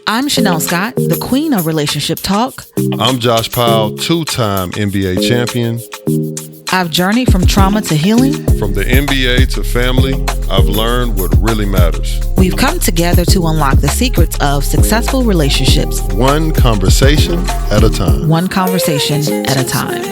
I'm Chanel Scott, the queen of relationship talk. I'm Josh Powell, two-time NBA champion. I've journeyed from trauma to healing. From the NBA to family, I've learned what really matters. We've come together to unlock the secrets of successful relationships. One conversation at a time. One conversation at a time.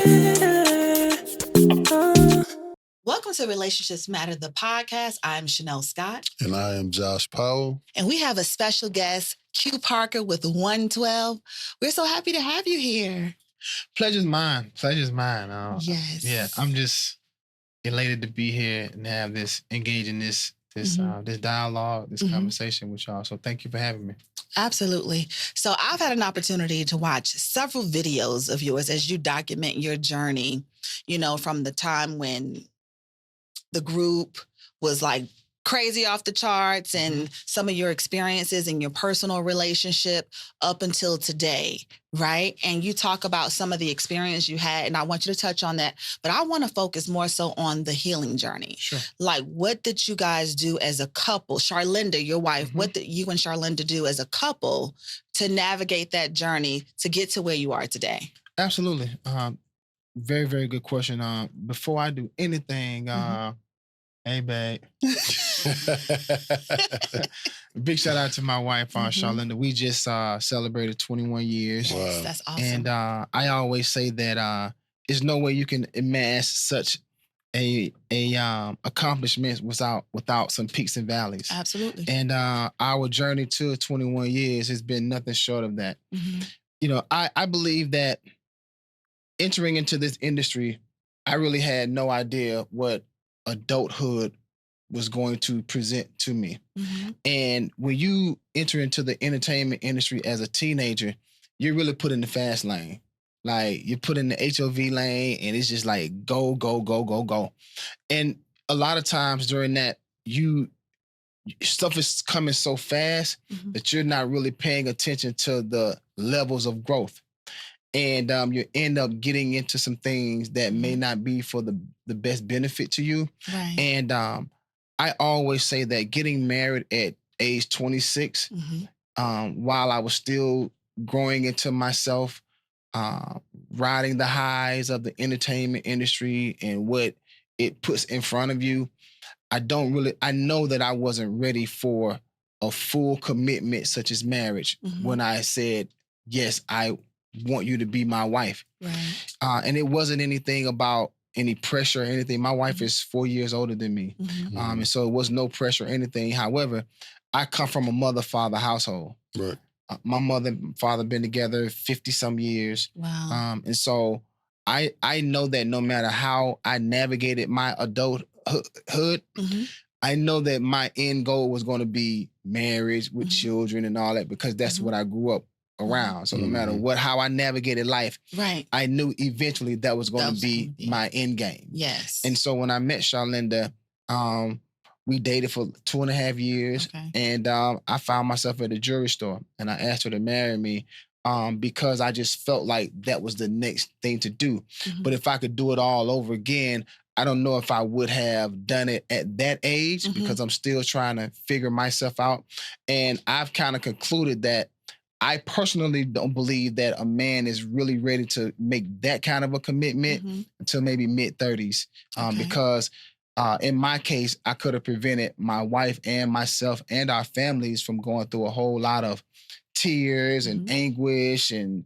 Welcome to Relationships Matter, the podcast. I'm Chanel Scott. And I am Josh Powell. And we have a special guest, Q Parker with 112. We're so happy to have you here. Pleasure's mine. Pleasure's mine. Yes. Yeah, I'm just elated to be here and have this, engage in this dialogue, this conversation with y'all. So thank you for having me. Absolutely. So I've had an opportunity to watch several videos of yours as you document your journey, from the time when the group was like crazy off the charts and some of your experiences in your personal relationship up until today, right? And you talk about some of the experience you had, and I want you to touch on that, but I want to focus more so on the healing journey. Sure. Like, what did you guys do as a couple? Charlinda, your wife, what did you and Charlinda do as a couple to navigate that journey to get to where you are today? Absolutely. Very, very good question. Before I do anything, hey, babe. Big shout out to my wife, Charlinda. We just celebrated 21 years. Yes, wow. That's awesome. And I always say that there's no way you can amass such a accomplishment without some peaks and valleys. Absolutely. And our journey to 21 years has been nothing short of that. I believe that entering into this industry, I really had no idea what adulthood was going to present to me. And when you enter into the entertainment industry as a teenager, you're really put in the fast lane. Like, you're put in the HOV lane, and it's just like go, go, go, go, go. And a lot of times during that, stuff is coming so fast that you're not really paying attention to the levels of growth. And you end up getting into some things that may not be for the best benefit to you. Right. And I always say that getting married at age 26, while I was still growing into myself, riding the highs of the entertainment industry and what it puts in front of you, I know that I wasn't ready for a full commitment such as marriage when I said, yes, I want you to be my wife. Right. And it wasn't anything about any pressure or anything. My wife is 4 years older than me. And so it was no pressure or anything. However, I come from a mother-father household. Right. My mother and father been together 50-some years. Wow. And so I know that no matter how I navigated my adulthood, I know that my end goal was going to be marriage with children and all that, because that's what I grew up around. So no matter how I navigated life, right, I knew eventually that was going to be my end game. Yes. And so when I met Charlinda, we dated for 2.5 years, and I found myself at a jewelry store, and I asked her to marry me because I just felt like that was the next thing to do. But if I could do it all over again, I don't know if I would have done it at that age, because I'm still trying to figure myself out. And I've kind of concluded that I personally don't believe that a man is really ready to make that kind of a commitment until maybe mid-30s. Because in my case, I could have prevented my wife and myself and our families from going through a whole lot of tears and anguish and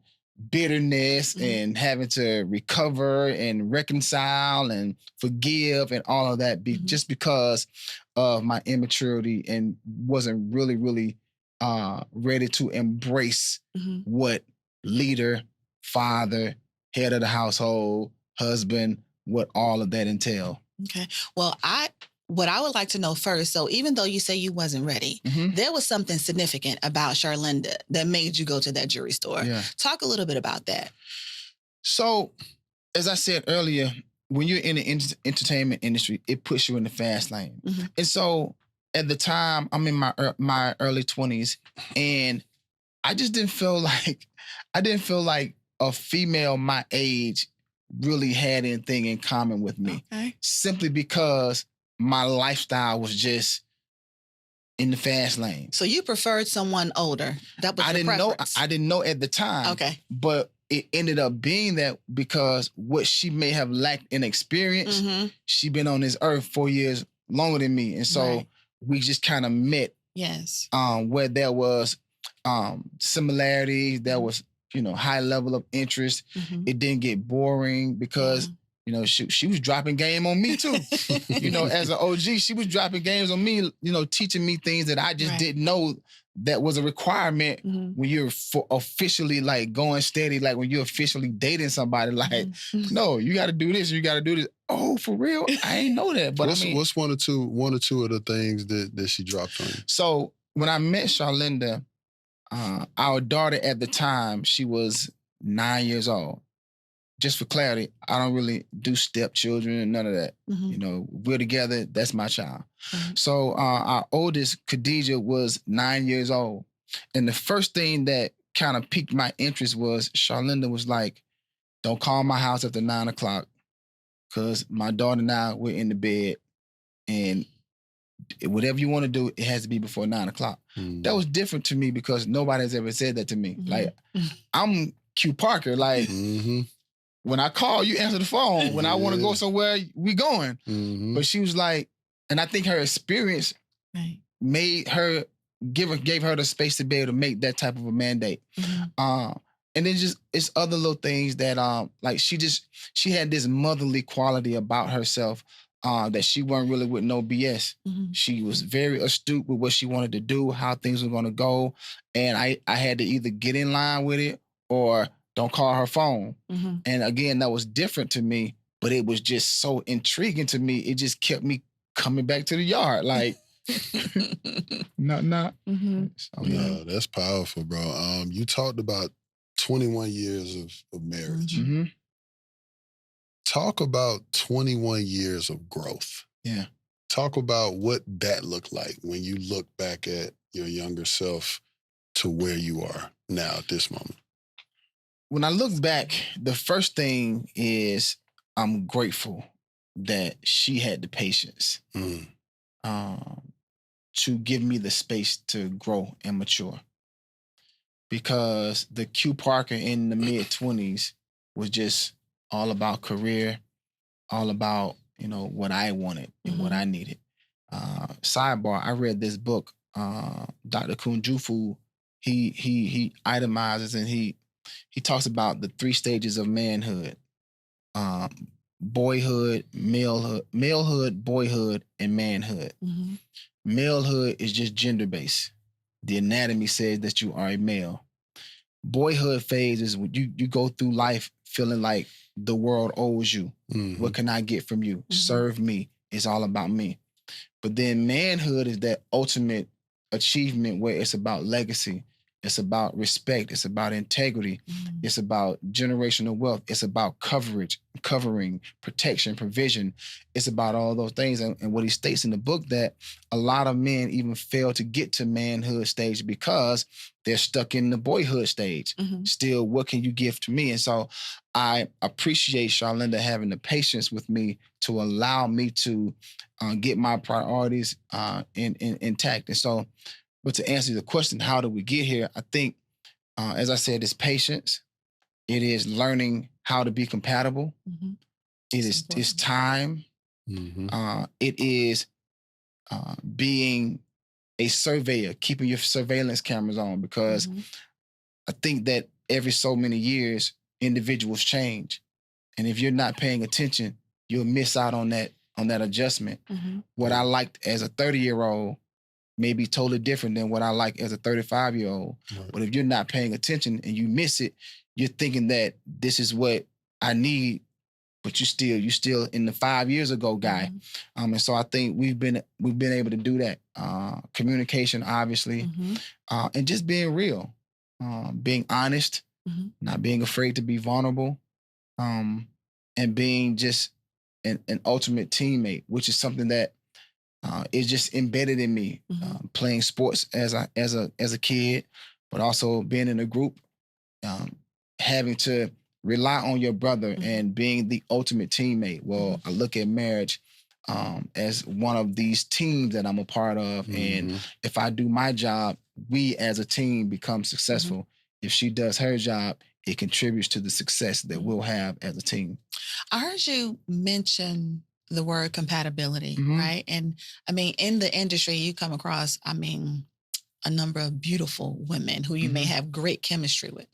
bitterness and having to recover and reconcile and forgive and all of that just because of my immaturity and wasn't really ready to embrace what leader, father, head of the household, husband, what all of that entail. Okay. Well, what I would like to know first, so even though you say you wasn't ready, there was something significant about Charlinda that made you go to that jewelry store. Yeah. Talk a little bit about that. So, as I said earlier, when you're in the entertainment industry, it puts you in the fast lane. And so at the time, I'm in my early 20s, and I just didn't feel like a female my age really had anything in common with me. Okay. Simply because my lifestyle was just in the fast lane. So you preferred someone older. That was your preference. I didn't know at the time. Okay. But it ended up being that because what she may have lacked in experience, she been on this earth 4 years longer than me. And so we just kind of met. Yes. Where there was similarities, there was, high level of interest. It didn't get boring because she was dropping game on me too. As an OG, she was dropping games on me, teaching me things that I just didn't know that was a requirement when you're officially like going steady, like when you're officially dating somebody, like, no, you got to do this, you got to do this. Oh, for real? I ain't know that. But what's one or two of the things that she dropped on you? So when I met Charlinda, our daughter at the time, she was 9 years old. Just for clarity, I don't really do stepchildren and none of that. We're together, that's my child. So our oldest, Khadijah, was 9 years old. And the first thing that kind of piqued my interest was Charlinda was like, don't call my house after 9 o'clock because my daughter and I, we're in the bed and whatever you want to do, it has to be before 9 o'clock. That was different to me because nobody has ever said that to me. Like, I'm Q Parker, like, when I call, you answer the phone. When I want to go somewhere, we going. But she was like, and I think her experience made her, gave her the space to be able to make that type of a mandate. And then just, it's other little things that, like she had this motherly quality about herself that she wasn't really with no BS. She was very astute with what she wanted to do, how things were going to go. And I had to either get in line with it or don't call her phone. And again, that was different to me, but it was just so intriguing to me. It just kept me coming back to the yard. Like, not. So, yeah, that's powerful, bro. You talked about 21 years of marriage. Talk about 21 years of growth. Yeah. Talk about what that looked like when you look back at your younger self to where you are now at this moment. When I look back, the first thing is I'm grateful that she had the patience to give me the space to grow and mature. Because the Q Parker in the mid-20s was just all about career, all about, what I wanted and what I needed. Sidebar, I read this book, Dr. Kunjufu, he itemizes and he talks about the 3 stages of manhood: boyhood, malehood, boyhood, and manhood. Malehood is just gender-based. The anatomy says that you are a male. Boyhood phase is when you go through life feeling like the world owes you. What can I get from you? Serve me. It's all about me. But then manhood is that ultimate achievement where it's about legacy. It's about respect. It's about integrity. It's about generational wealth. It's about covering, protection, provision. It's about all those things. And what he states in the book that a lot of men even fail to get to manhood stage because they're stuck in the boyhood stage. Still, what can you give to me? And so I appreciate Charlinda having the patience with me to allow me to get my priorities intact. And so, but to answer the question, how do we get here? I think, as I said, it's patience. It is learning how to be compatible. It's time. It is being a surveyor, keeping your surveillance cameras on, because I think that every so many years, individuals change. And if you're not paying attention, you'll miss out on that adjustment. What I liked as a 30-year-old may be totally different than what I like as a 35-year-old. But if you're not paying attention and you miss it, you're thinking that this is what I need, but you still in the 5 years ago guy. And so I think we've been able to do that. Communication, obviously, and just being real, being honest, not being afraid to be vulnerable, and being just an ultimate teammate, which is something that is just embedded in me. Playing sports as a kid, but also being in a group, having to rely on your brother and being the ultimate teammate. Well, I look at marriage as one of these teams that I'm a part of. And if I do my job, we as a team become successful. If she does her job, it contributes to the success that we'll have as a team. I heard you mention the word compatibility, right? And I mean, in the industry, you come across, a number of beautiful women who you may have great chemistry with.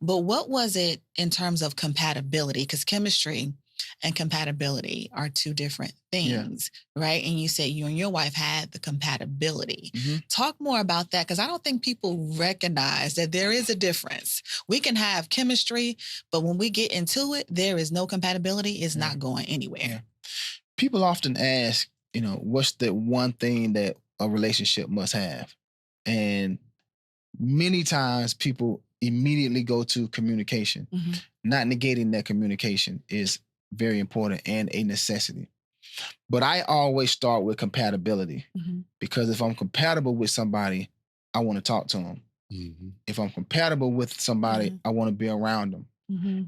But what was it in terms of compatibility? Because chemistry and compatibility are two different things, right? And you said you and your wife had the compatibility. Talk more about that, because I don't think people recognize that there is a difference. We can have chemistry, but when we get into it, there is no compatibility. It's not going anywhere. People often ask, what's the one thing that a relationship must have? And many times people immediately go to communication. Not negating that communication is very important and a necessity. But I always start with compatibility, because if I'm compatible with somebody, I want to talk to them. If I'm compatible with somebody, I want to be around them.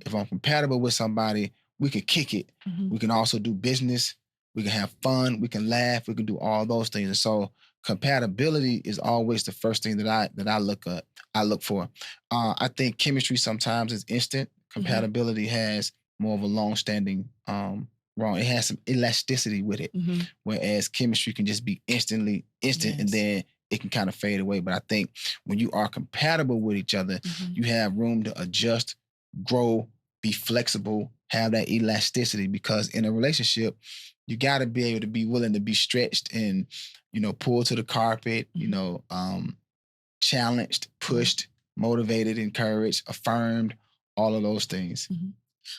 If I'm compatible with somebody, we can kick it. We can also do business. We can have fun. We can laugh. We can do all those things. And so compatibility is always the first thing that I look for. I think chemistry sometimes is instant. Compatibility has more of a long-standing It has some elasticity with it, whereas chemistry can just be instant, and then it can kind of fade away. But I think when you are compatible with each other, you have room to adjust, grow, be flexible, have that elasticity, because in a relationship, you got to be able to be willing to be stretched and, pulled to the carpet, challenged, pushed, motivated, encouraged, affirmed, all of those things.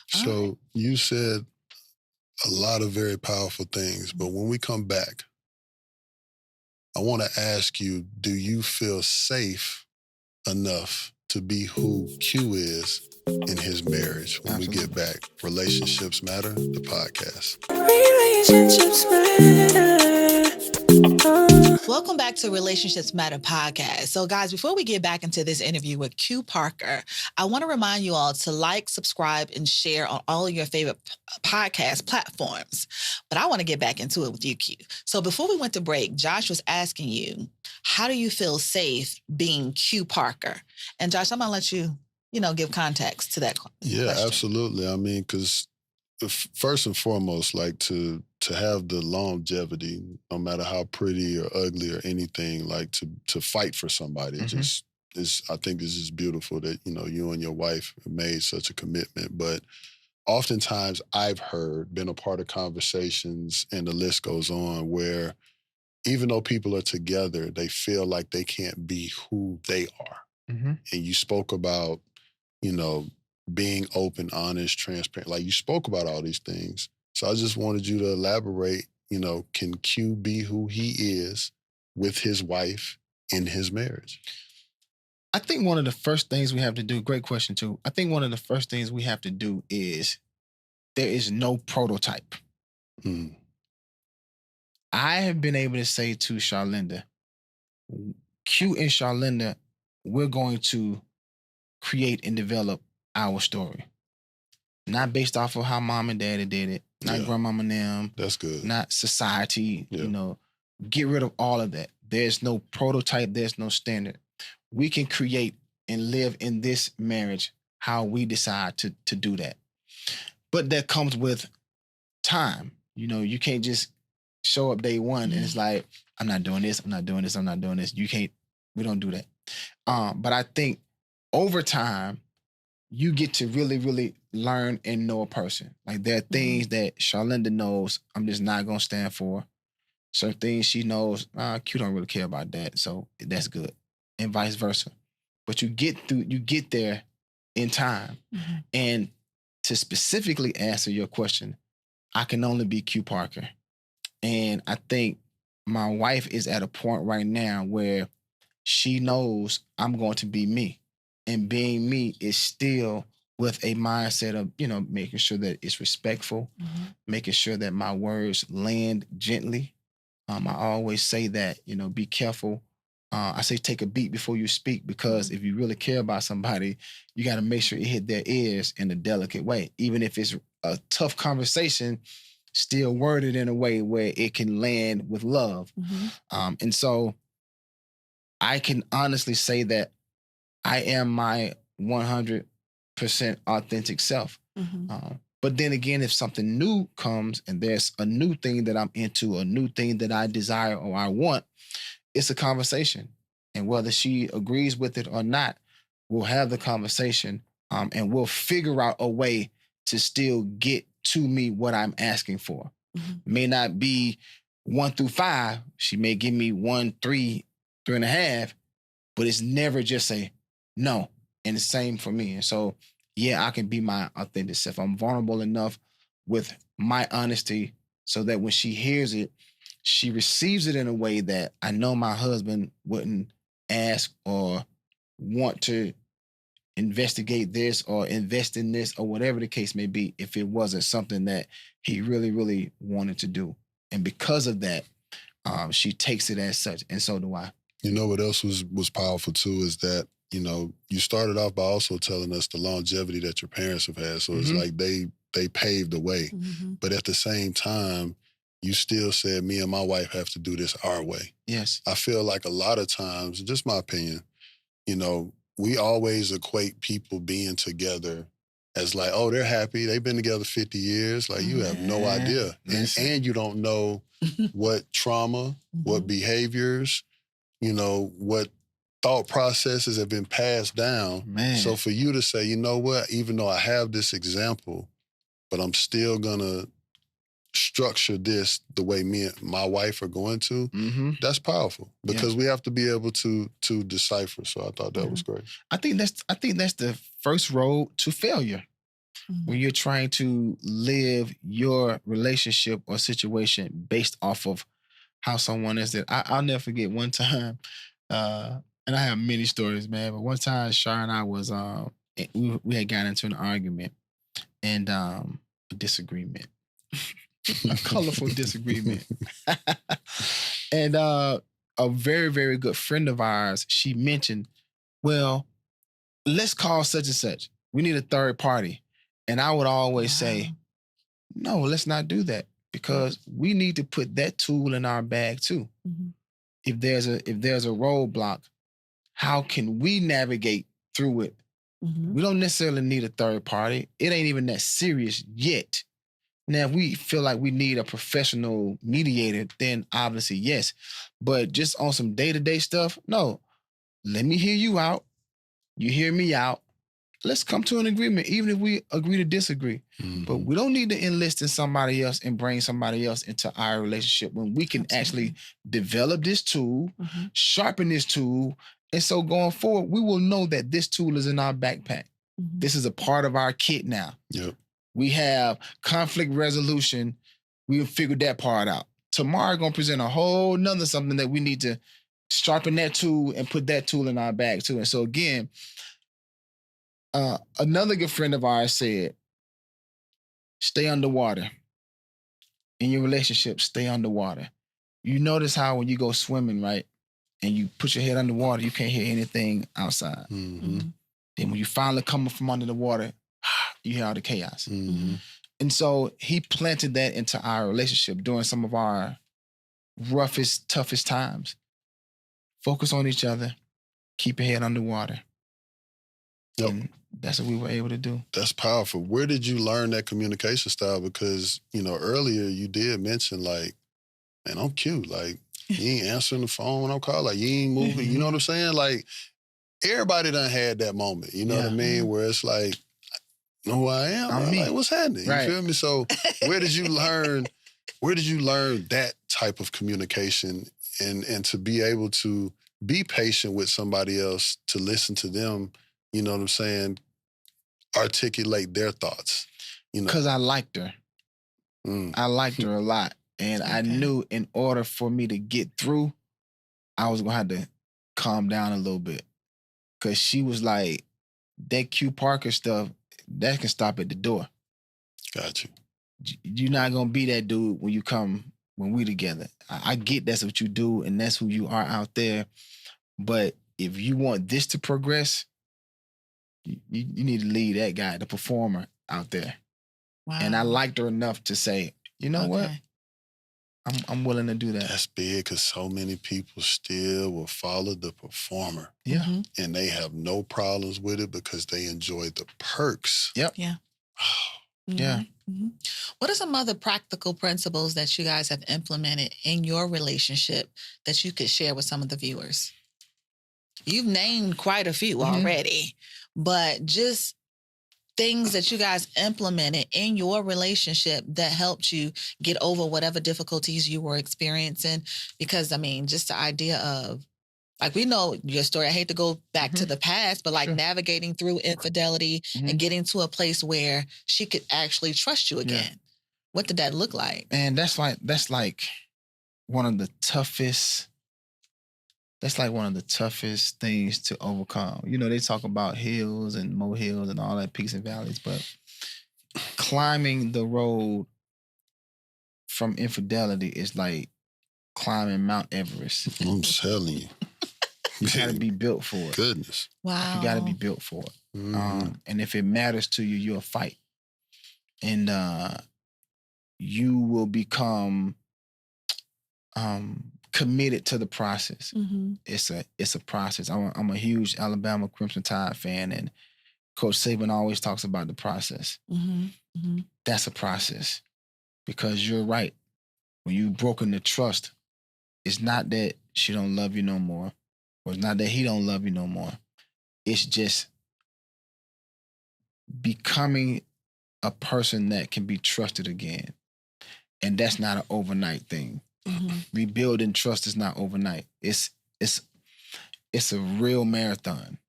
So you said a lot of very powerful things, but when we come back, I want to ask you, do you feel safe enough to be who Q is in his marriage? When we get back, Relationships Matter, the podcast. Relationships matter. Welcome back to Relationships Matter podcast. So guys, before we get back into this interview with Q Parker, I want to remind you all to like, subscribe, and share on all of your favorite podcast platforms. But I want to get back into it with you, Q. So before we went to break, Josh was asking you, how do you feel safe being Q Parker? And Josh, I'm going to let you, give context to that question. Yeah, absolutely. I mean, because first and foremost, like to have the longevity, no matter how pretty or ugly or anything, like to fight for somebody, just is, I think this is beautiful that, you and your wife made such a commitment. But oftentimes I've been a part of conversations, and the list goes on, where even though people are together, they feel like they can't be who they are. And you spoke about, being open, honest, transparent. Like, you spoke about all these things. So I just wanted you to elaborate, can Q be who he is with his wife in his marriage? I think one of the first things we have to do, great question too. I think one of the first things we have to do is there is no prototype. I have been able to say to Charlinda, Q and Charlinda, we're going to create and develop our story. Not based off of how mom and daddy did it, not grandmama and them. That's good. Not society, get rid of all of that. There's no prototype, there's no standard. We can create and live in this marriage how we decide to do that. But that comes with time. You can't just show up day one and it's like, I'm not doing this, I'm not doing this, I'm not doing this. We don't do that. But I think over time, you get to really, really learn and know a person. Like, there are things that Charlinda knows I'm just not going to stand for. Certain things she knows, Q don't really care about that, so that's good. And vice versa. But you get there in time. And to specifically answer your question, I can only be Q Parker. And I think my wife is at a point right now where she knows I'm going to be me. And being me is still with a mindset of, making sure that it's respectful, making sure that my words land gently. I always say that, be careful. I say take a beat before you speak, because if you really care about somebody, you got to make sure it hit their ears in a delicate way. Even if it's a tough conversation, still worded in a way where it can land with love. And so I can honestly say that I am my 100% authentic self. But then again, if something new comes and there's a new thing that I'm into, a new thing that I desire or I want, it's a conversation. And whether she agrees with it or not, we'll have the conversation, and we'll figure out a way to still get to me what I'm asking for. May not be 1 through 5. She may give me 1, 3, 3.5, but it's never just a no. And the same for me. And so, yeah, I can be my authentic self. I'm vulnerable enough with my honesty so that when she hears it, she receives it in a way that I know my husband wouldn't ask or want to investigate this or invest in this or whatever the case may be if it wasn't something that he really, really wanted to do. And because of that, she takes it as such, and so do I. You know what else was powerful too is that, you know, you started off by also telling us the longevity that your parents have had. So it's like they paved the way. But at the same time, you still said, me and my wife have to do this our way. Yes. I feel like a lot of times, just my opinion, you know, we always equate people being together as like, oh, they're happy. They've been together 50 years. Like, you have no idea. And you don't know what trauma, what behaviors, you know, what thought processes have been passed down. So for you to say, you know what, even though I have this example, but I'm still going to structure this the way me and my wife are going to, that's powerful because we have to be able to decipher. So I thought that was great. I think that's the first road to failure. When you're trying to live your relationship or situation based off of how someone is. That I'll never forget one time, and I have many stories, man, but one time Shar and I was we had gotten into an argument and a disagreement. A colorful disagreement. And a very, very good friend of ours, she mentioned, well, let's call such and such. We need a third party. And I would always say, no, let's not do that because we need to put that tool in our bag too. If there's a roadblock, how can we navigate through it? We don't necessarily need a third party. It ain't even that serious yet. Now, if we feel like we need a professional mediator, then obviously yes. But just on some day-to-day stuff, no. Let me hear you out. You hear me out. Let's come to an agreement, even if we agree to disagree. But we don't need to enlist in somebody else and bring somebody else into our relationship when we can actually develop this tool, sharpen this tool, and so going forward, we will know that this tool is in our backpack. This is a part of our kit now. Yep. We have conflict resolution. We figured that part out. Tomorrow going to present a whole nother something that we need to sharpen that tool and put that tool in our bag too. And so again, another good friend of ours said, stay underwater. In your relationship, stay underwater. You notice how when you go swimming, right, and you put your head underwater, you can't hear anything outside. Then when you finally come up from under the water, you hear all the chaos. And so he planted that into our relationship during some of our roughest, toughest times. Focus on each other. Keep your head underwater. Yep. And that's what we were able to do. That's powerful. Where did you learn that communication style? Because, you know, earlier you did mention like, man, I'm cute. Like, you ain't answering the phone when I'm calling. Like, you ain't moving. You know what I'm saying? Like, everybody done had that moment. You know what I mean? Where it's like, you know who I am? I'm me. Like, what's happening? You feel me? So where did you learn that type of communication and to be able to be patient with somebody else, to listen to them, you know what I'm saying, articulate their thoughts? You know, because I liked her. I liked her a lot. And I knew in order for me to get through, I was going to have to calm down a little bit. Because she was like, that Q Parker stuff, that can stop at the door. Got you. You're not going to be that dude when we together. I get that's what you do and that's who you are out there. But if you want this to progress, you need to lead that guy, the performer out there. Wow. And I liked her enough to say, you know what? I'm willing to do that. That's big because so many people still will follow the performer. Yeah. And they have no problems with it because they enjoy the perks. Yep. Yeah. Yeah. What are some other practical principles that you guys have implemented in your relationship that you could share with some of the viewers? You've named quite a few already, but just things that you guys implemented in your relationship that helped you get over whatever difficulties you were experiencing. Because, I mean, just the idea of, like, we know your story. I hate to go back to the past, but like navigating through infidelity and getting to a place where she could actually trust you again. What did that look like? And that's like one of the toughest. That's like one of the toughest things to overcome. You know, they talk about hills and molehills and all that, peaks and valleys, but climbing the road from infidelity is like climbing Mount Everest. I'm telling you. You got to be built for it. Goodness. Wow. You got to be built for it. And if it matters to you, you'll fight. And you will become committed to the process. It's a process. I'm a huge Alabama Crimson Tide fan, and Coach Saban always talks about the process. That's a process, because you're right. When you've broken the trust, it's not that she don't love you no more, or it's not that he don't love you no more. It's just becoming a person that can be trusted again, and that's not an overnight thing. Rebuilding trust is not overnight. It's a real marathon.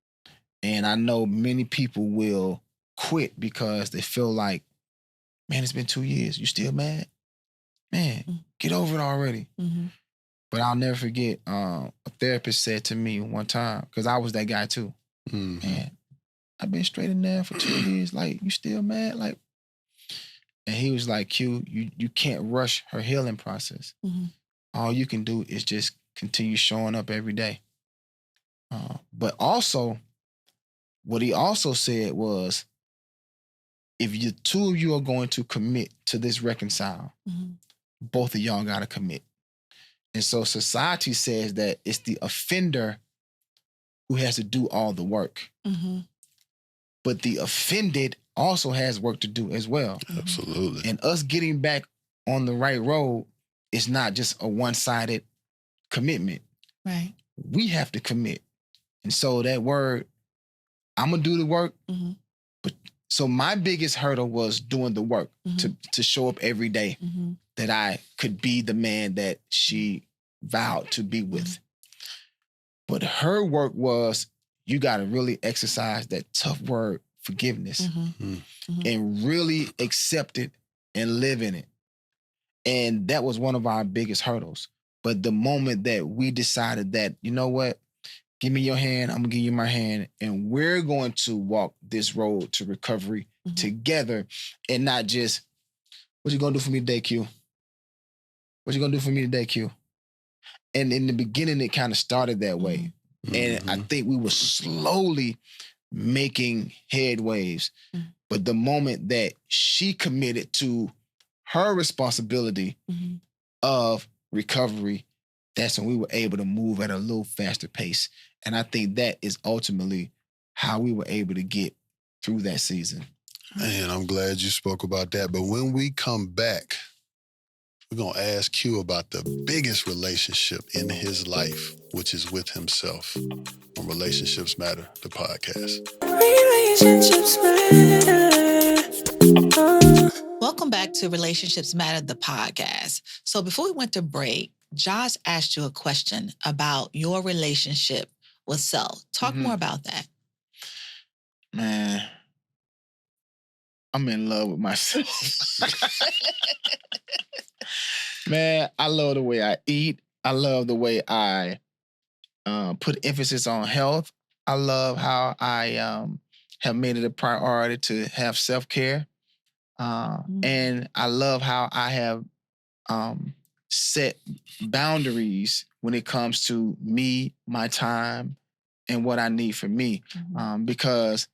And I know many people will quit because they feel like, man, it's been 2 years. You still mad? Man, get over it already. But I'll never forget, a therapist said to me one time, because I was that guy too. Man, I've been straight in there for 2 years. Like, you still mad? Like, and he was like, Q, you can't rush her healing process. All you can do is just continue showing up every day. But also, what he also said was, if the two of you are going to commit to this reconcile, both of y'all got to commit. And so society says that it's the offender who has to do all the work. But the offended also has work to do as well. Absolutely. And us getting back on the right road is not just a one-sided commitment. Right. We have to commit. And so that word, I'm going to do the work. But so my biggest hurdle was doing the work, to show up every day, that I could be the man that she vowed to be with. But her work was, you got to really exercise that tough word, forgiveness, and really accept it and live in it. And that was one of our biggest hurdles. But the moment that we decided that, you know what, give me your hand, I'm going to give you my hand, and we're going to walk this road to recovery together, and not just, what you going to do for me today, Q? What you going to do for me today, Q? And in the beginning, it kind of started that way. And I think we were slowly making headways. But the moment that she committed to her responsibility of recovery, that's when we were able to move at a little faster pace. And I think that is ultimately how we were able to get through that season. Man, I'm glad you spoke about that. But when we come back, we're going to ask Q about the biggest relationship in his life, which is with himself, on Relationships Matter, the podcast. Relationships Matter. Welcome back to Relationships Matter, the podcast. So before we went to break, Josh asked you a question about your relationship with self. Talk more about that. Man, I'm in love with myself. Man, I love the way I eat. I love the way I put emphasis on health. I love how I have made it a priority to have self-care. And I love how I have set boundaries when it comes to me, my time, and what I need for me. Because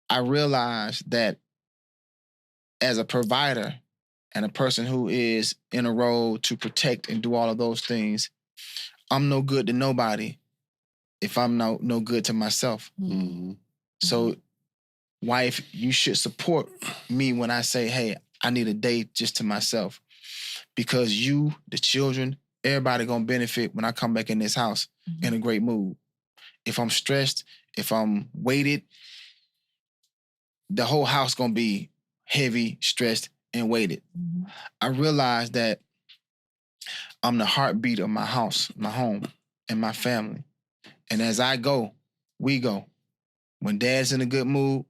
I realized that as a provider, and a person who is in a role to protect and do all of those things, I'm no good to nobody if I'm no good to myself. Mm-hmm. So, wife, you should support me when I say, hey, I need a day just to myself. Because you, the children, everybody gonna benefit when I come back in this house in a great mood. If I'm stressed, if I'm weighted, the whole house gonna be heavy, stressed, and weighted. I realize that I'm the heartbeat of my house, my home, and my family. And as I go, we go. When dad's in a good mood,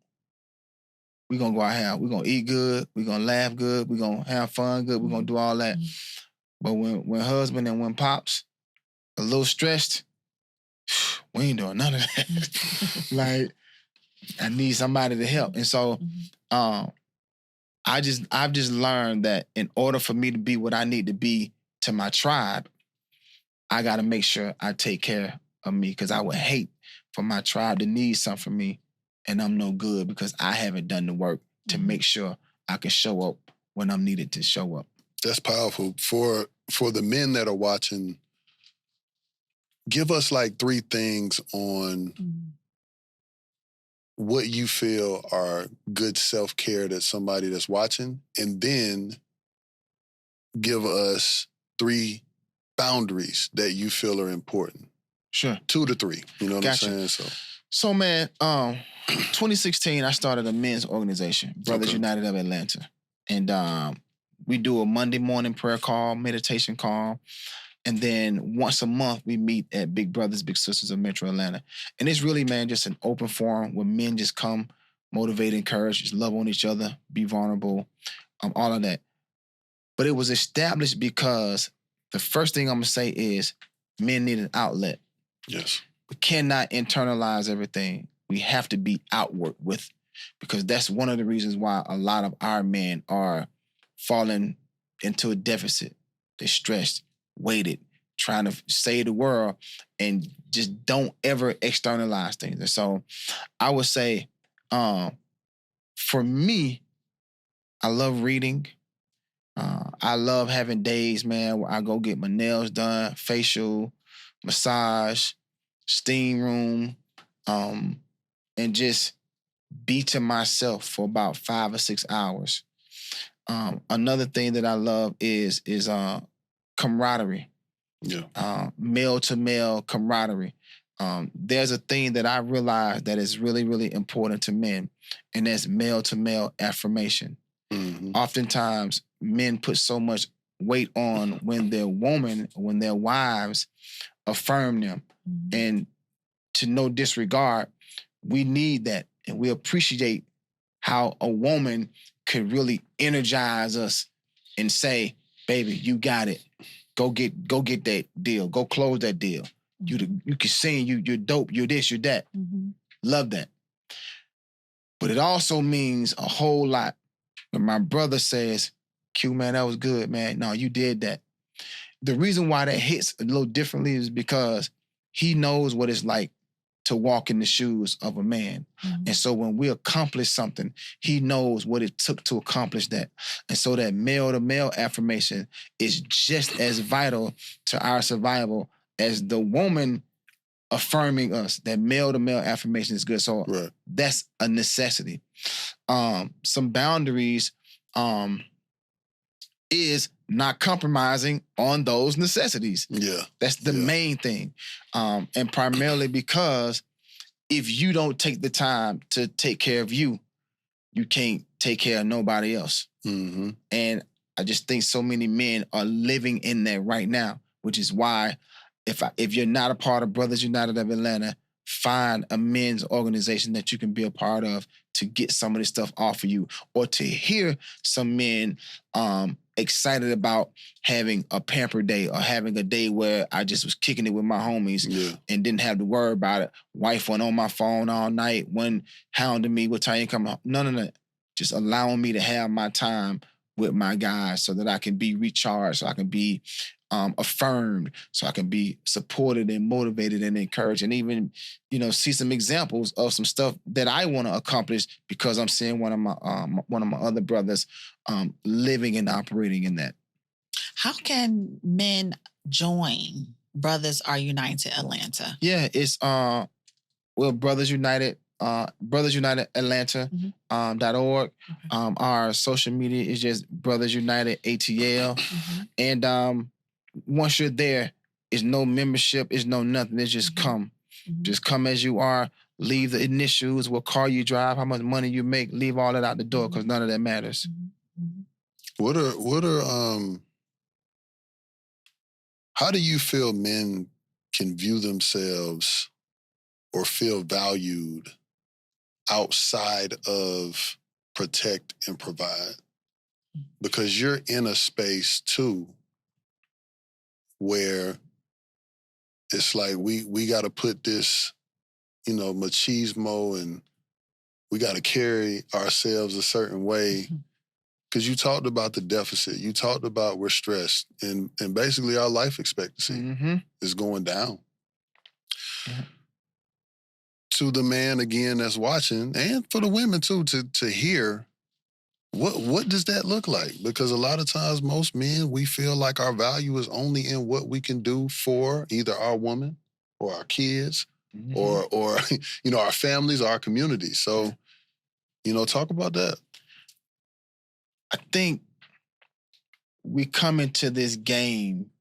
we gonna go out here. We gonna eat good. We gonna laugh good. We gonna have fun good. We gonna do all that. But when husband and when pops a little stressed, we ain't doing none of that. Like, I need somebody to help. And so I've just learned that in order for me to be what I need to be to my tribe, I gotta make sure I take care of me, because I would hate for my tribe to need something from me and I'm no good because I haven't done the work to make sure I can show up when I'm needed to show up. That's powerful. For the men that are watching, give us like 3 things on what you feel are good self-care that somebody that's watching, and then give us 3 boundaries that you feel are important. Sure. 2 to 3. You know what I'm saying? So man, 2016, I started a men's organization, Brothers United of Atlanta. And we do a Monday morning prayer call, meditation call. And then once a month, we meet at Big Brothers, Big Sisters of Metro Atlanta. And it's really, man, just an open forum where men just come, motivate, encourage, just love on each other, be vulnerable, all of that. But it was established because the first thing I'm going to say is men need an outlet. Yes. We cannot internalize everything. We have to be outward with, because that's one of the reasons why a lot of our men are falling into a deficit. They're stressed, weighted, trying to save the world, and just don't ever externalize things. And so I would say, for me, I love reading. I love having days, man, where I go get my nails done, facial, massage, steam room, and just be to myself for about 5 or 6 hours. Another thing that I love is camaraderie. Yeah. Male to male camaraderie. There's a thing that I realized that is really, really important to men, and that's male to male affirmation. Oftentimes, men put so much weight on when their wives affirm them. And to no disregard, we need that. And we appreciate how a woman could really energize us and say, baby, you got it. Go get that deal. Go close that deal. You can sing, you're dope, you're this, you're that. Love that. But it also means a whole lot when my brother says, Q, man, that was good, man. No, you did that. The reason why that hits a little differently is because he knows what it's like to walk in the shoes of a man. And so when we accomplish something, he knows what it took to accomplish that. And so that male-to-male affirmation is just as vital to our survival as the woman affirming us. That male-to-male affirmation is good. So that's a necessity. Some boundaries is not compromising on those necessities. Yeah. That's the main thing. And primarily because if you don't take the time to take care of you, you can't take care of nobody else. And I just think so many men are living in that right now, which is why if you're not a part of Brothers United of Atlanta, find a men's organization that you can be a part of to get some of this stuff off of you, or to hear some men excited about having a pamper day or having a day where I just was kicking it with my homies and didn't have to worry about it. Wife went on my phone all night, one hounding me, what time you coming home? None of that. Just allowing me to have my time with my guys so that I can be recharged, so I can be affirmed, so I can be supported and motivated and encouraged, and even, see some examples of some stuff that I want to accomplish because I'm seeing one of my other brothers living and operating in that. How can men join Brothers Are United Atlanta? Yeah, it's Brothers United. Brothers United Atlanta .org. Okay. Our social media is just Brothers United ATL. And once you're there, it's no membership, it's no nothing. It's just come. Just come as you are. Leave the initials, what car you drive, how much money you make. Leave all that out the door because none of that matters. What are how do you feel men can view themselves or feel valued outside of protect and provide? Because you're in a space too where it's like we got to put this, machismo, and we got to carry ourselves a certain way. Because you talked about the deficit. You talked about we're stressed. And basically our life expectancy is going down. To the man, again, that's watching, and for the women too, to hear, what does that look like? Because a lot of times, most men, we feel like our value is only in what we can do for either our woman or our kids or our families or our communities. So, talk about that. I think we come into this game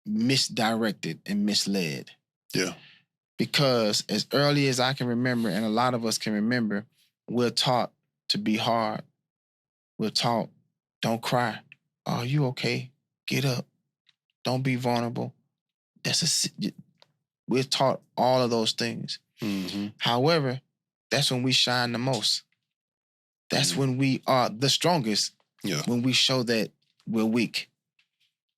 misdirected and misled. Yeah. Because as early as I can remember, and a lot of us can remember, we're taught to be hard. We're taught, don't cry. Oh, you okay? Get up. Don't be vulnerable. We're taught all of those things. However, that's when we shine the most. That's when we are the strongest. Yeah. When we show that we're weak.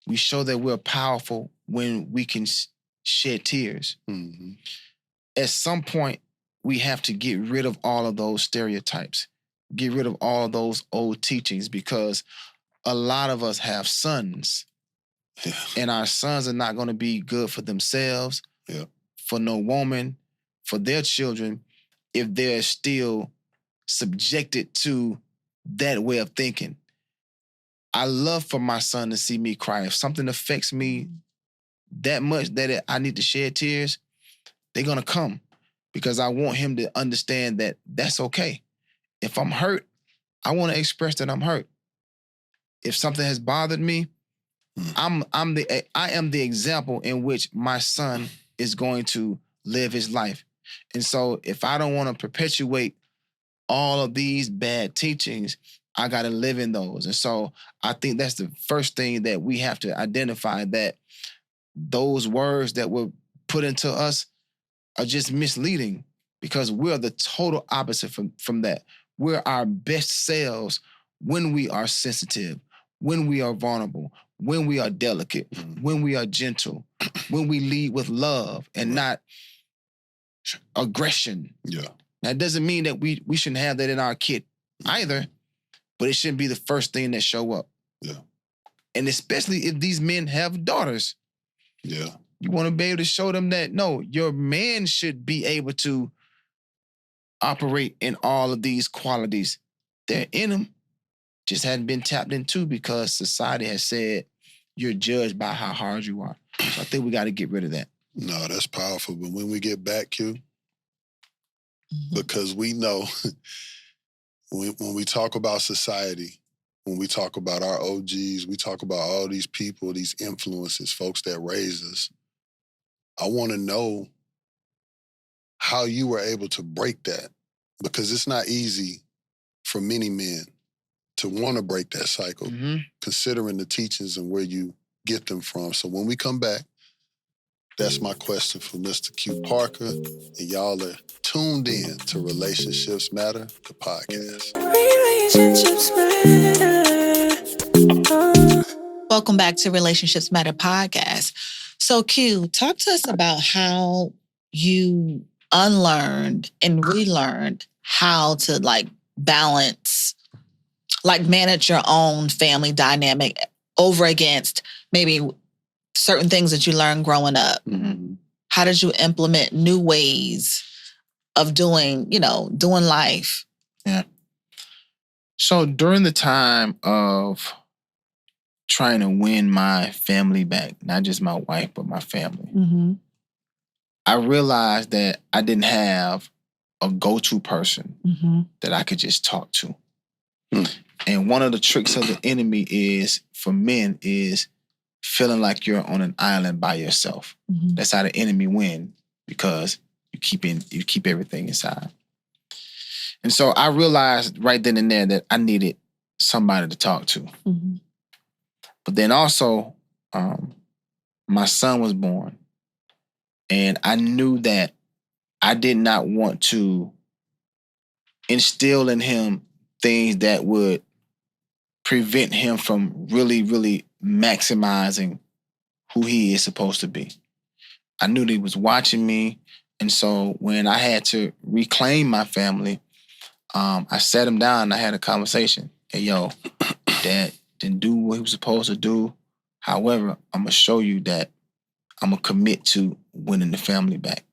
We show that we're powerful when we can shed tears. At some point, we have to get rid of all of those stereotypes. Get rid of all of those old teachings, because a lot of us have sons. Yeah. And our sons are not going to be good for themselves, for no woman, for their children, if they're still subjected to that way of thinking. I love for my son to see me cry. If something affects me that much that I need to shed tears, they're going to come, because I want him to understand that that's okay. If I'm hurt, I want to express that I'm hurt. If something has bothered me, I am the example in which my son is going to live his life. And so if I don't want to perpetuate all of these bad teachings, I got to live in those. And so I think that's the first thing that we have to identify, that those words that were put into us are just misleading, because we're the total opposite from that. We're our best selves when we are sensitive, when we are vulnerable, when we are delicate, when we are gentle, when we lead with love and not aggression. Yeah. Now, it doesn't mean that we shouldn't have that in our kid either, but it shouldn't be the first thing that show up. Yeah. And especially if these men have daughters. Yeah. You want to be able to show them that, no, your man should be able to operate in all of these qualities. They're in them, just hadn't been tapped into because society has said you're judged by how hard you are. So I think we got to get rid of that. No, that's powerful. But when we get back, Q, because we know when we talk about society, when we talk about our OGs, we talk about all these people, these influences, folks that raised us. I want to know how you were able to break that, because it's not easy for many men to want to break that cycle, considering the teachings and where you get them from. So when we come back, that's my question for Mr. Q Parker. And y'all are tuned in to Relationships Matter, the podcast. Relationships Matter. Welcome back to Relationships Matter podcast. So Q, talk to us about how you unlearned and relearned how to balance like manage your own family dynamic over against maybe certain things that you learned growing up? Mm-hmm. How did you implement new ways of doing life? Yeah. So during the time of trying to win my family back, not just my wife, but my family, I realized that I didn't have a go-to person that I could just talk to. And one of the tricks of the enemy for men is feeling like you're on an island by yourself. That's how the enemy wins, because you keep everything inside. And so I realized right then and there that I needed somebody to talk to. But then also, my son was born, and I knew that I did not want to instill in him things that would prevent him from really, really maximizing who he is supposed to be. I knew that he was watching me. And so when I had to reclaim my family, I sat him down and I had a conversation. Hey, yo, Dad didn't do what he was supposed to do. However, I'm going to show you that I'm going to commit to winning the family back.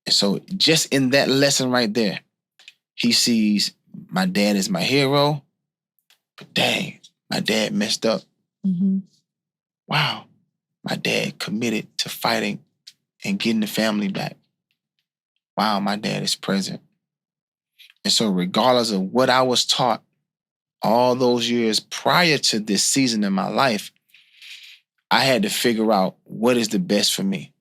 And so just in that lesson right there, he sees my dad as my hero. But dang, my dad messed up. Wow, my dad committed to fighting and getting the family back. Wow, my dad is present. And so regardless of what I was taught all those years prior to this season in my life, I had to figure out what is the best for me.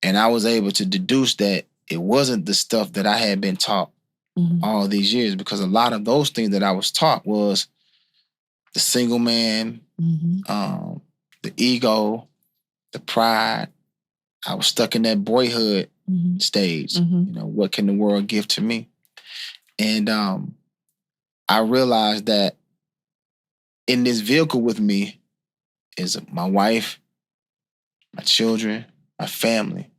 And I was able to deduce that it wasn't the stuff that I had been taught all these years, because a lot of those things that I was taught was the single man, the ego, the pride. I was stuck in that boyhood stage. What can the world give to me? And I realized that in this vehicle with me is my wife, my children, my family.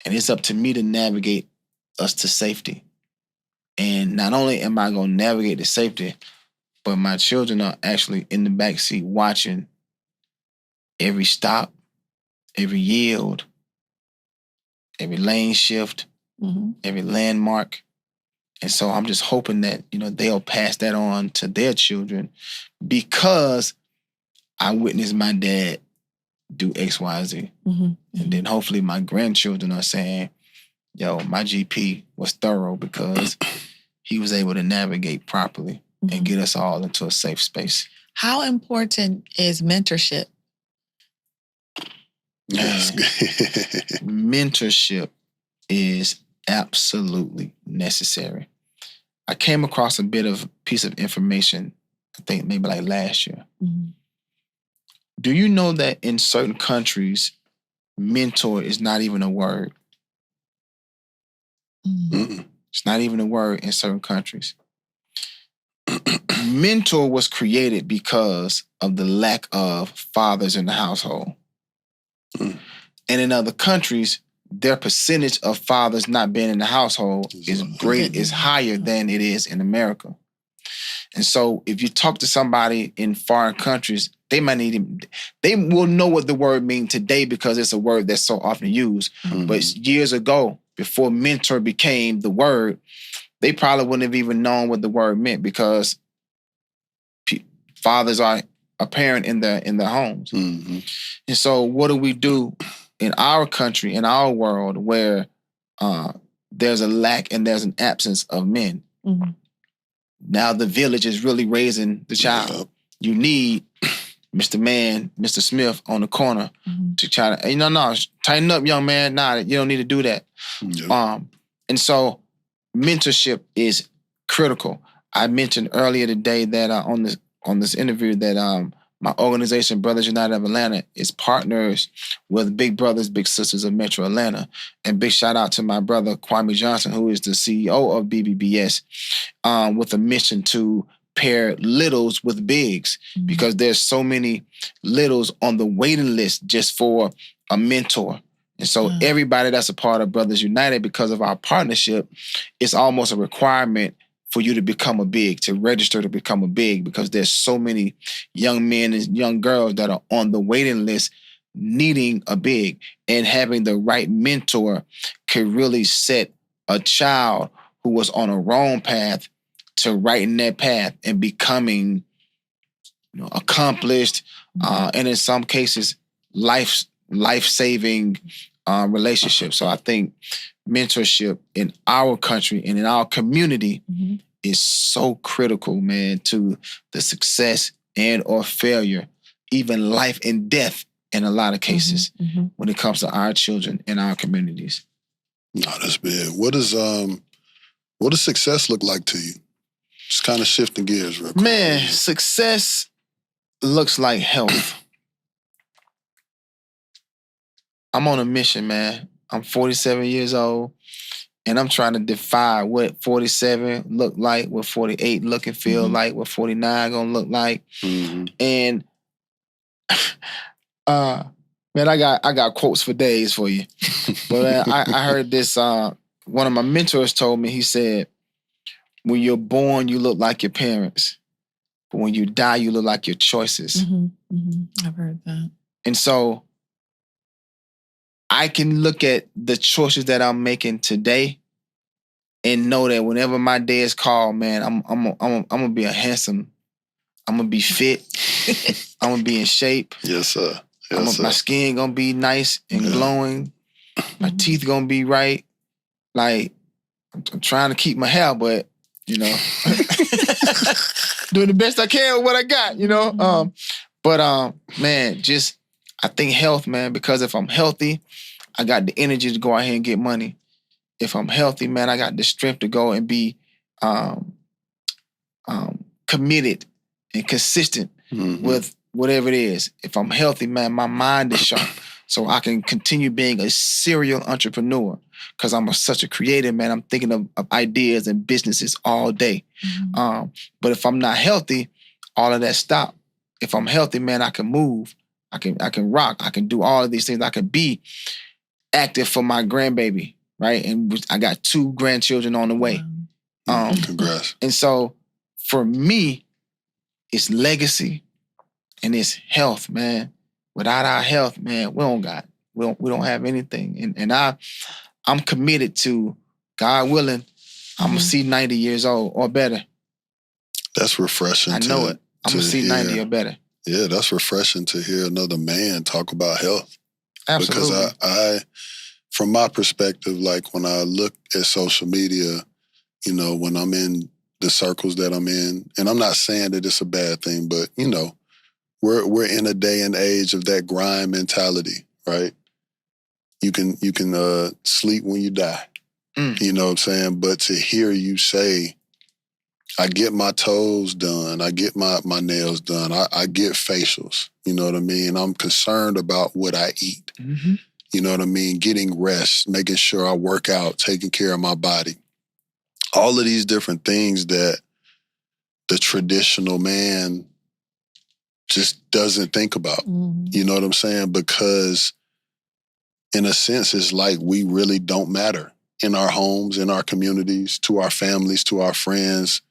And it's up to me to navigate us to safety. And not only am I going to navigate to safety, but my children are actually in the backseat watching every stop, every yield, every lane shift, every landmark. And so I'm just hoping that, they'll pass that on to their children, because I witnessed my dad do X, Y, Z. And then hopefully my grandchildren are saying, yo, my GP was thorough because he was able to navigate properly and get us all into a safe space. How important is mentorship? Yes. Mentorship is absolutely necessary. I came across a piece of information, I think maybe like last year. Do you know that in certain countries, mentor is not even a word? It's not even a word in certain countries. Mentor was created because of the lack of fathers in the household. And in other countries, their percentage of fathers not being in the household is higher than it is in America. And so if you talk to somebody in foreign countries, they will know what the word means today because it's a word that's so often used. But years ago, before mentor became the word, they probably wouldn't have even known what the word meant, because fathers are apparent in their homes. And so what do we do in our country, in our world, where there's a lack and there's an absence of men? Now the village is really raising the child. You need Mr. Man, Mr. Smith on the corner to try to, no, tighten up, young man. Nah, you don't need to do that. And so mentorship is critical. I mentioned earlier today that on this interview that my organization, Brothers United of Atlanta, is partners with Big Brothers, Big Sisters of Metro Atlanta. And big shout out to my brother, Kwame Johnson, who is the CEO of BBBS, with a mission to pair littles with bigs, because there's so many littles on the waiting list just for a mentor. And so everybody that's a part of Brothers United, because of our partnership, it's almost a requirement for you to become a big, to register to become a big, because there's so many young men and young girls that are on the waiting list needing a big, and having the right mentor could really set a child who was on a wrong path to righten that path and becoming, accomplished, and in some cases, life-saving relationships. So I think mentorship in our country and in our community is so critical, man, to the success and or failure, even life and death in a lot of cases when it comes to our children and our communities. No, that's big. What does success look like to you? Just kind of shifting gears real quick. Man, success looks like health. I'm on a mission, man. I'm 47 years old, and I'm trying to defy what 47 look like, what 48 look and feel like, what 49 gonna look like. And man, I got quotes for days for you. But I heard this, one of my mentors told me, he said, when you're born, you look like your parents. But when you die, you look like your choices. I've heard that. And so I can look at the choices that I'm making today and know that whenever my day is called, man, I'm gonna be a handsome, I'm gonna be fit, I'm gonna be in shape. Yes, sir. My skin gonna be nice and glowing. My teeth gonna be right. Like, I'm trying to keep my hair, but doing the best I can with what I got, man, just I think health, man, because if I'm healthy, I got the energy to go out here and get money. If I'm healthy, man, I got the strength to go and be committed and consistent with whatever it is. If I'm healthy, man, my mind is sharp. So I can continue being a serial entrepreneur because I'm such a creative, man. I'm thinking of ideas and businesses all day. But if I'm not healthy, all of that stop. If I'm healthy, man, I can move. I can rock. I can do all of these things. I can be active for my grandbaby, right? And I got 2 grandchildren on the way. Congrats. And so for me, it's legacy and it's health, man. Without our health, man, we don't have anything. And I'm committed to, God willing, I'm gonna see 90 years old or better. That's refreshing. I know it. I'm gonna see 90 or better. Yeah, that's refreshing to hear another man talk about health. Absolutely. Because I from my perspective, like when I look at social media, when I'm in the circles that I'm in, and I'm not saying that it's a bad thing, but we're in a day and age of that grind mentality, right? You can sleep when you die. You know what I'm saying? But to hear you say, I get my toes done, I get my nails done, I get facials, you know what I mean? I'm concerned about what I eat. You know what I mean? Getting rest, making sure I work out, taking care of my body. All of these different things that the traditional man just doesn't think about. You know what I'm saying? Because in a sense, it's like we really don't matter in our homes, in our communities, to our families, to our friends.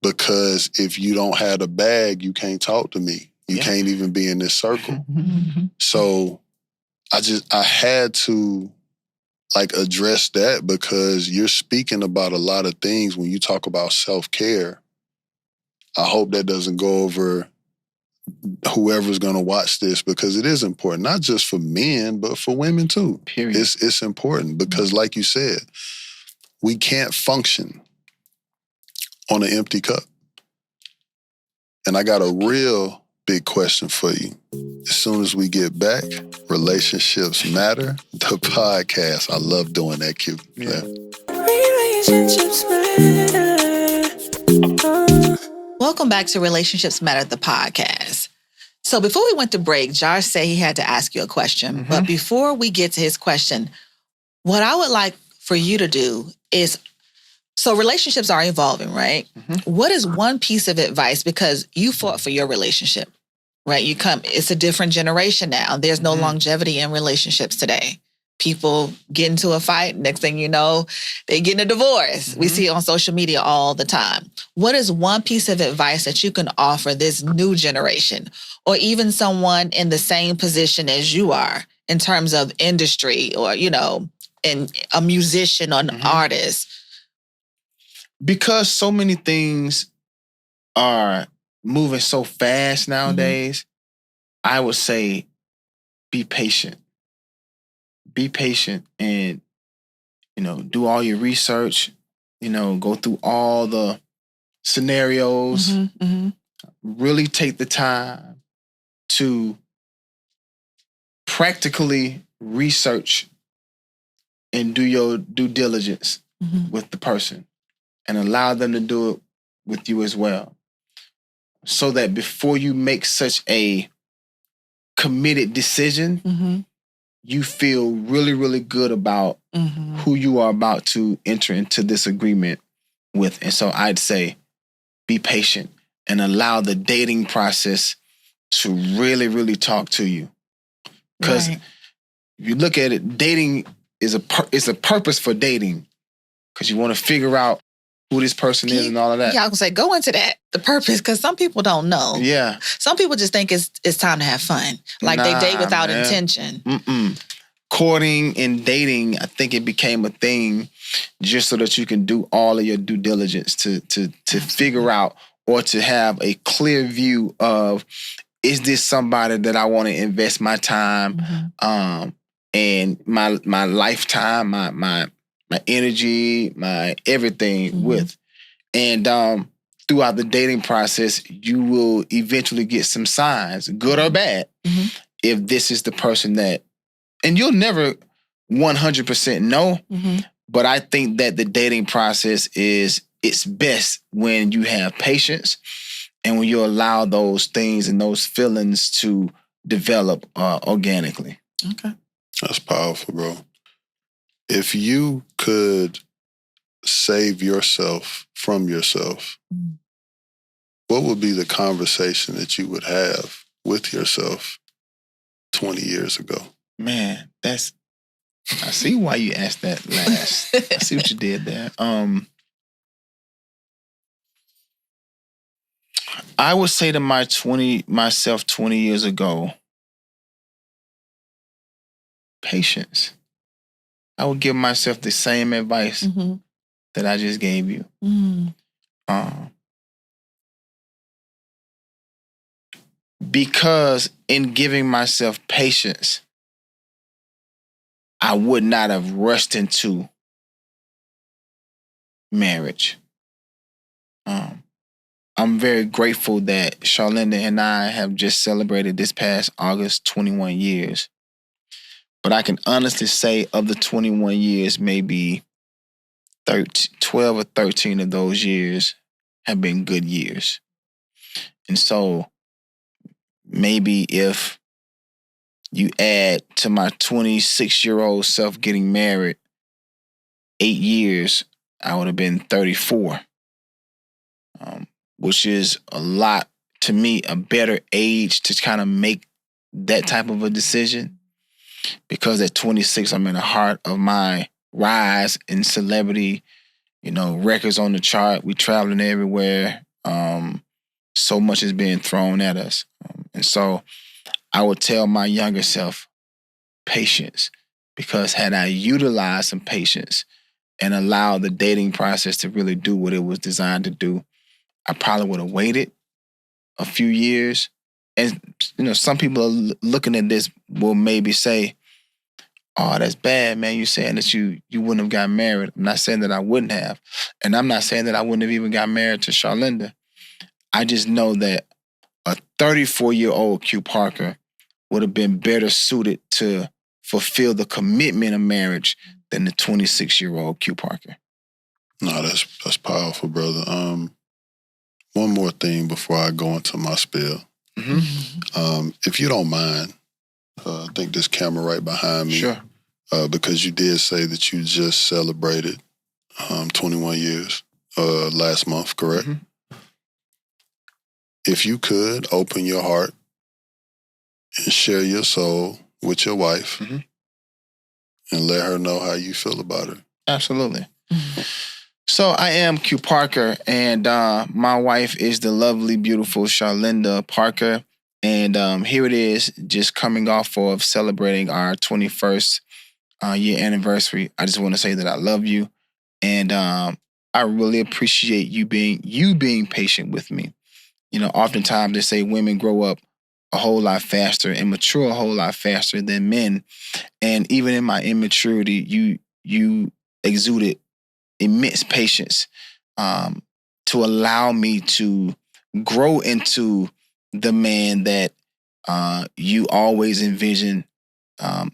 Because if you don't have a bag, you can't talk to me. You can't even be in this circle. So I had to address that, because you're speaking about a lot of things when you talk about self-care. I hope that doesn't go over whoever's going to watch this, because it is important, not just for men, but for women too. Period. It's important because, like you said, we can't function on an empty cup. And I got a real big question for you. As soon as we get back, Relationships Matter, the podcast. I love doing that, Q. Yeah. Relationships Matter. Welcome back to Relationships Matter, the podcast. So before we went to break, Josh said he had to ask you a question. But before we get to his question, what I would like for you to do is, so relationships are evolving, right? What is one piece of advice, because you fought for your relationship, right? It's a different generation now. There's no longevity in relationships today. people get into a fight. Next thing you know, they get a divorce. We see it on social media all the time. What is one piece of advice that you can offer this new generation, or even someone in the same position as you are in terms of industry, or, you know, in a musician or an artist? Because so many things are moving so fast nowadays, I would say be patient. Be patient and, you know, do all your research, you know, go through all the scenarios, really take the time to practically research and do your due diligence with the person, and allow them to do it with you as well. So that before you make such a committed decision, you feel really, really good about who you are about to enter into this agreement with. And so I'd say be patient and allow the dating process to really, really talk to you. Because if you look at it, dating is a purpose for dating, because you want to figure out who this person is and all of that. Yeah, I was gonna say, go into that, the purpose, because some people don't know. Yeah. Some people just think it's time to have fun. Like they date without intention. Courting and dating, I think it became a thing just so that you can do all of your due diligence to figure out, or to have a clear view of, is this somebody that I want to invest my time and my lifetime, my energy, my everything with. And throughout the dating process, you will eventually get some signs, good or bad, if this is the person that, and you'll never 100% know, but I think that the dating process it's best when you have patience and when you allow those things and those feelings to develop organically. Okay. That's powerful, bro. If you could save yourself from yourself, what would be the conversation that you would have with yourself 20 years ago? Man, I see why you asked that last. I see what you did there. I would say to myself 20 years ago, patience. I would give myself the same advice that I just gave you. Because in giving myself patience, I would not have rushed into marriage. I'm very grateful that Charlinda and I have just celebrated this past August 21 years. But I can honestly say of the 21 years, maybe 12 or 13 of those years have been good years. And so maybe if you add to my 26-year-old self getting married 8 years, I would have been 34, which is a lot, to me, a better age to kind of make that type of a decision. Because at 26, I'm in the heart of my rise in celebrity, you know, records on the chart. We traveling everywhere. So much is being thrown at us. And so I would tell my younger self, patience. Because had I utilized some patience and allowed the dating process to really do what it was designed to do, I probably would have waited a few years. And, you know, some people are looking at this will maybe say, oh, that's bad, man. You're saying that you wouldn't have got married. I'm not saying that I wouldn't have. And I'm not saying that I wouldn't have even got married to Charlinda. I just know that a 34-year-old Q Parker would have been better suited to fulfill the commitment of marriage than the 26-year-old Q Parker. No, that's powerful, brother. One more thing before I go into my spiel. If you don't mind, I think this camera right behind me. Sure. Because you did say that you just celebrated 21 years last month, correct? If you could open your heart and share your soul with your wife and let her know how you feel about her. Absolutely. So I am Q Parker, and my wife is the lovely, beautiful Charlinda Parker. And here it is, just coming off of celebrating our 21st year anniversary. I just want to say that I love you, and I really appreciate you being patient with me. You know, oftentimes they say women grow up a whole lot faster and mature a whole lot faster than men. And even in my immaturity, you exuded immense patience to allow me to grow into the man that you always envisioned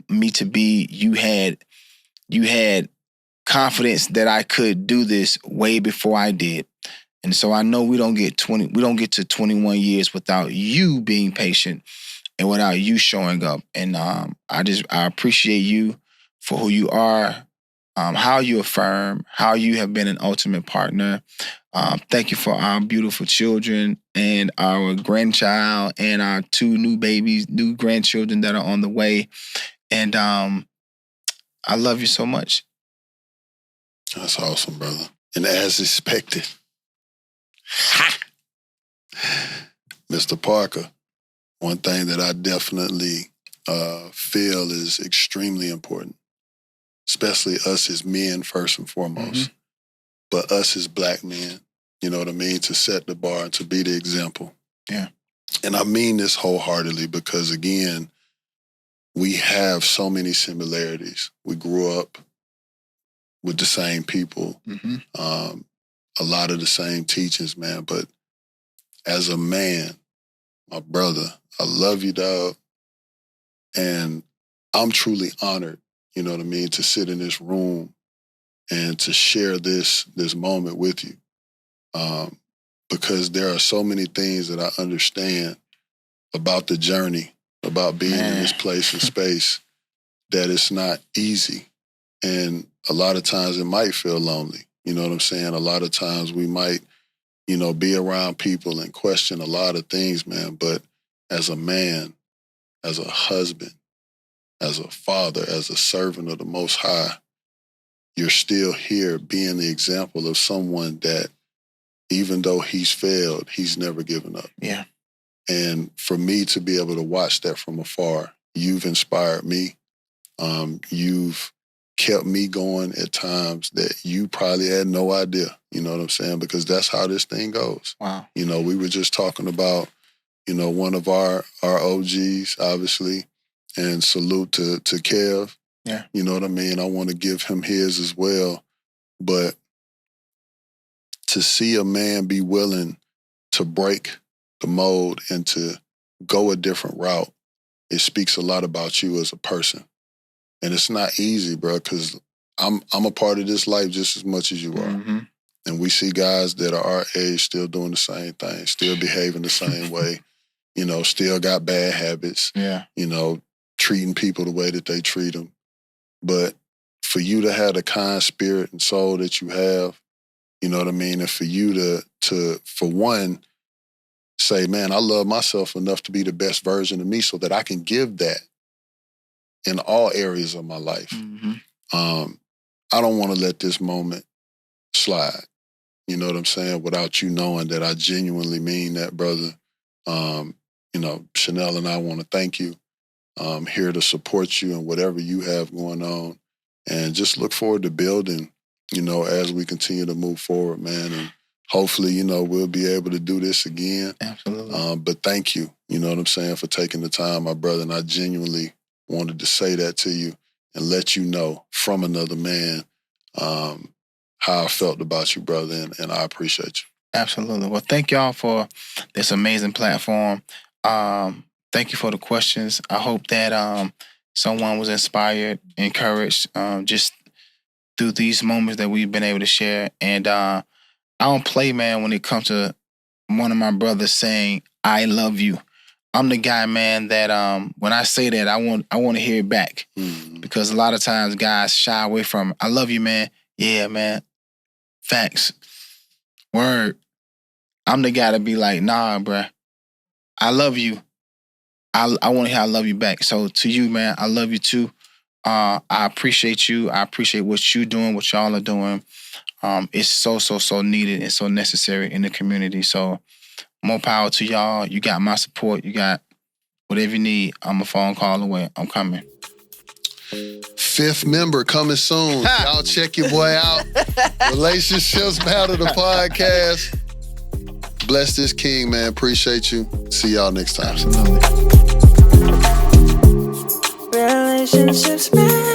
me to be. You had confidence that I could do this way before I did. And so I know we don't get to 21 years without you being patient and without you showing up. And I appreciate you for who you are, how you affirm, how you have been an ultimate partner. Thank you for our beautiful children and our grandchild and our 2 new grandchildren that are on the way. And I love you so much. That's awesome, brother. And as expected, Mr. Parker, one thing that I definitely feel is extremely important, especially us as men first and foremost, but us as Black men, you know what I mean, to set the bar and to be the example. Yeah. And I mean this wholeheartedly because, again, we have so many similarities. We grew up with the same people, a lot of the same teachings, man. But as a man, my brother, I love you, dog. And I'm truly honored, you know what I mean, to sit in this room and to share this moment with you. Because there are so many things that I understand about the journey, about being in this place and space, that it's not easy. And a lot of times it might feel lonely. You know what I'm saying? A lot of times we might, you know, be around people and question a lot of things, man. But as a man, as a husband, as a father, as a servant of the Most High, you're still here being the example of someone that, even though he's failed, he's never given up. Yeah. And for me to be able to watch that from afar, you've inspired me. You've kept me going at times that you probably had no idea. You know what I'm saying? Because that's how this thing goes. Wow. You know, we were just talking about, you know, one of our OGs, obviously, and salute to Kev. Yeah. You know what I mean? I want to give him his as well. But to see a man be willing to break the mold and to go a different route, it speaks a lot about you as a person. And it's not easy, bro, because I'm a part of this life just as much as you are. And we see guys that are our age still doing the same thing, still behaving the same way, you know, still got bad habits, you know, treating people the way that they treat them. But for you to have the kind spirit and soul that you have, you know what I mean? And for you to for one, say, man, I love myself enough to be the best version of me so that I can give that in all areas of my life. I don't want to let this moment slide. You know what I'm saying? Without you knowing that I genuinely mean that, brother. You know, Chanel and I want to thank you. Here to support you and whatever you have going on. And just look forward to building, you know, as we continue to move forward, man. And hopefully, you know, we'll be able to do this again. Absolutely. But thank you, you know what I'm saying, for taking the time, my brother. And I genuinely wanted to say that to you and let you know from another man how I felt about you, brother. And I appreciate you. Absolutely. Well, thank y'all for this amazing platform. Thank you for the questions. I hope that someone was inspired, encouraged, just through these moments that we've been able to share. And I don't play, man, when it comes to one of my brothers saying, I love you. I'm the guy, man, that when I say that, I want to hear it back. Because a lot of times guys shy away from, I love you, man. Yeah, man. Facts. Word. I'm the guy to be like, nah, bruh. I love you. I want to hear I love you back. So to you, man, I love you too. I appreciate you. I appreciate what you're doing, what y'all are doing. It's so needed and so necessary in the community. So more power to y'all. You got my support. You got whatever you need. I'm a phone call away. I'm coming. 5th member coming soon. Y'all check your boy out. Relationships Matter, the podcast. Bless this king, man. Appreciate you. See y'all next time. Absolutely. Relationships matter.